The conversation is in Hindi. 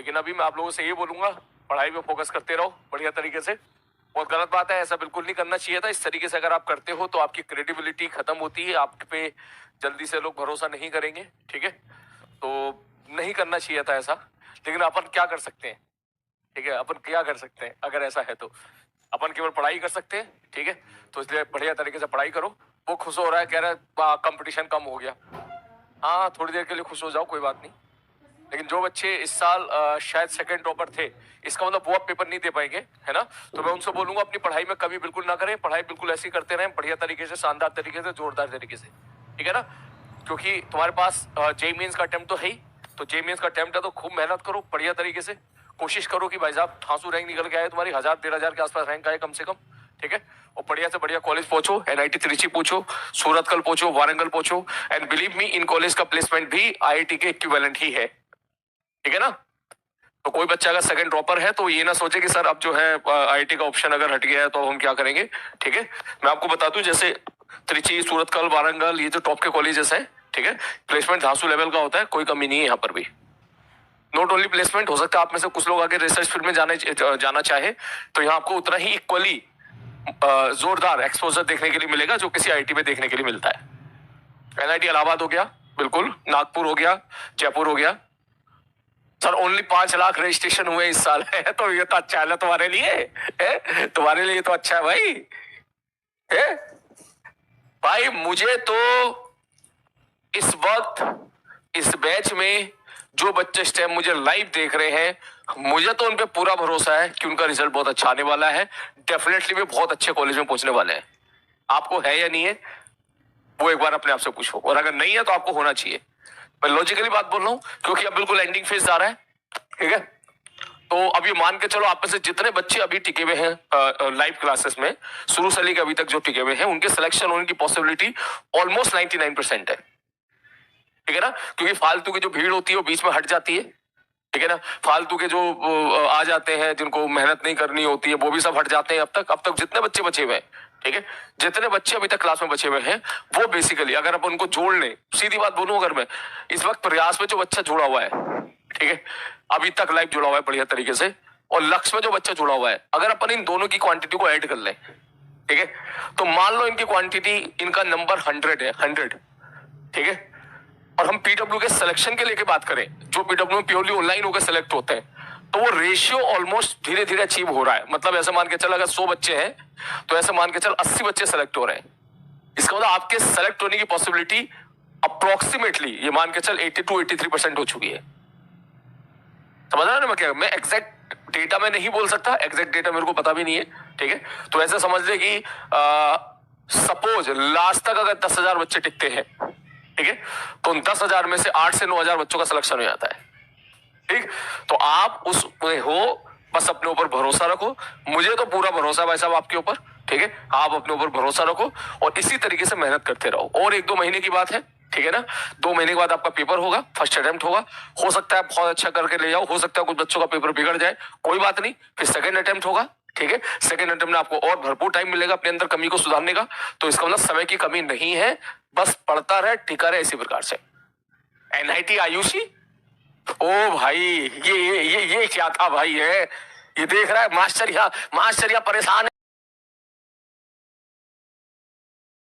लेकिन अभी मैं आप लोगों से ये बोलूंगा, पढ़ाई पे फोकस करते रहो बढ़िया तरीके से। बहुत गलत बात है, ऐसा बिल्कुल नहीं करना चाहिए था। इस तरीके से अगर आप करते हो तो आपकी क्रेडिबिलिटी खत्म होती है, आप पे जल्दी से लोग भरोसा नहीं करेंगे, ठीक है। तो नहीं करना चाहिए था ऐसा, लेकिन अपन क्या कर सकते हैं, ठीक है। अपन क्या कर सकते हैं अगर ऐसा है तो अपन केवल पढ़ाई कर सकते हैं, ठीक है। तो इसलिए बढ़िया तरीके से पढ़ाई करो। वो खुश हो रहा है, कह रहा है कंपटीशन कम हो गया, हाँ थोड़ी देर के लिए खुश हो जाओ, कोई बात नहीं। लेकिन जो बच्चे इस साल शायद सेकंड टॉपर थे, इसका मतलब वो अब पेपर नहीं दे पाएंगे, है ना। तो मैं उनसे बोलूंगा अपनी पढ़ाई में कभी बिल्कुल ना करें, पढ़ाई बिल्कुल ऐसी करते रहें, बढ़िया तरीके से, शानदार तरीके से, जोरदार तरीके से, ठीक है ना। क्योंकि तुम्हारे पास जेई मेंस का अटेम्प्ट तो है ही, तो जेई मेंस का अटेम्प्ट है तो खूब मेहनत करो बढ़िया तरीके से। कोशिश करो कि भाई साहब ठासू रैंक निकल के आए, तुम्हारी 1000-1500 के आसपास रैंक आए कम से कम, ठीक है। और बढ़िया से बढ़िया कॉलेज पहुंचो, एनआईटी त्रिची पहुंचो, सूरतकल पहुंचो, वारंगल पहुंचो। And believe me, in college का प्लेसमेंट भी आईआईटी के इक्विवेलेंट ही है, ठीक है ना। तो कोई बच्चा अगर सेकंड ड्रॉपर है तो ये ना सोचे कि सर अब जो है आईआईटी का ऑप्शन अगर हट गया है तो हम क्या करेंगे, ठीक है। मैं आपको बता दूं, जैसे त्रिची, सूरतकल, वारंगल, ये जो टॉप के कॉलेजेस हैं, ठीक है, प्लेसमेंट धांसू लेवल का होता है, कोई कमी नहीं है यहाँ पर भी। नॉट ओनली प्लेसमेंट, हो सकता है आप में से कुछ लोग आगे रिसर्च फील्ड में जाना चाहे तो यहाँ आपको उतना ही इक्वली जोरदार एक्सपोजर देखने के लिए मिलेगा जो किसी आईआईटी में देखने के लिए मिलता है। एनआईटी इलाहाबाद हो गया, बिल्कुल, नागपुर हो गया, जयपुर हो गया। सर ओनली 5 लाख रजिस्ट्रेशन हुए इस साल है, तो ये तो अच्छा है तुम्हारे लिए, है तुम्हारे लिए तो अच्छा है भाई, है भाई। मुझे तो इस वक्त इस बैच में जो बच्चे इस टाइम मुझे लाइव देख रहे हैं, मुझे तो उन पे पूरा भरोसा है कि उनका रिजल्ट बहुत अच्छा आने वाला है। डेफिनेटली वे बहुत अच्छे कॉलेज में पहुंचने वाले हैं। आपको है या नहीं है वो एक बार अपने आप से पूछो, और अगर नहीं है तो आपको होना चाहिए। मैं लॉजिकली बात बोल रहा हूं क्योंकि अब बिल्कुल एंडिंग फेज आ रहा है, ठीक है। तो अब ये मान के चलो, आप में से जितने बच्चे अभी टिके हुए हैं लाइव क्लासेस में, शुरू से लेकर अभी तक जो टिके हुए हैं, उनके सिलेक्शन होने की पॉसिबिलिटी ऑलमोस्ट 99% है, ठीक है ना। क्योंकि फालतू की जो भीड़ होती है वो बीच में हट जाती है, ठीक है ना। फालतू के जो आ जाते हैं जिनको मेहनत नहीं करनी होती है वो भी सब हट जाते हैं। अब तक जितने बच्चे बचे हुए हैं, ठीक है, जितने बच्चे अभी तक क्लास में बचे हुए हैं, वो बेसिकली अगर आप उनको जोड़ लें, सीधी बात बोलूं, अगर मैं इस वक्त प्रयास में जो बच्चा जुड़ा हुआ है, ठीक है, अभी तक लाइव जुड़ा हुआ है बढ़िया तरीके से, और लक्ष्य में जो बच्चा जुड़ा हुआ है, अगर अपन इन दोनों की क्वांटिटी को ऐड कर लें, ठीक है, तो मान लो इनकी क्वांटिटी, इनका नंबर 100 है, 100, ठीक है। और हम पीडब्ल्यू के सिलेक्शन के लेके बात करें, जो पीडब्ल्यू में प्योरली ऑनलाइन होकर सिलेक्ट होते हैं, तो वो रेशियो ऑलमोस्ट धीरे धीरे अचीव हो रहा है। मतलब ऐसे मान के चल, अगर 100 बच्चे हैं तो ऐसे मान के चल 80 बच्चे सेलेक्ट हो रहे हैं। इसका मतलब आपके सेलेक्ट होने की पॉसिबिलिटी अप्रोक्सीमेटली ये मान के चल 82-83% हो चुकी है। समझ रहा है ना मैं क्या, मैं एग्जैक्ट डेटा में नहीं बोल सकता, एग्जैक्ट डेटा मेरे को पता भी नहीं है, ठीक है। तो ऐसे समझ ले कि सपोज लास्ट तक अगर 10,000 बच्चे टिकते हैं, ठीक है, तो उन 10,000 में से 8 से 9,000 बच्चों का सिलेक्शन हो जाता है, ठीक। तो आप उसमें हो, बस अपने ऊपर भरोसा रखो। मुझे तो पूरा भरोसा है भाई साहब आपके ऊपर, ठीक है। आप अपने ऊपर भरोसा रखो और इसी तरीके से मेहनत करते रहो। और 1-2 महीने की बात है, ठीक है ना। 2 महीने के बाद आपका पेपर होगा, फर्स्ट अटेम्प्ट होगा। हो सकता है बहुत अच्छा करके ले जाओ, हो सकता है कुछ बच्चों का पेपर बिगड़ जाए, कोई बात नहीं, फिर सेकंड अटेम्प्ट होगा, ठीक है। सेकंड अटेम्प्ट में आपको और भरपूर टाइम मिलेगा अपने अंदर कमी को सुधारने का। तो इसका मतलब समय की कमी नहीं है, बस पढ़ता रहे, टिका रहे, इसी प्रकार से। एनआईटी आयुषी, ओ भाई, ये क्या था भाई, है ये देख रहा है मास्टर या परेशान है।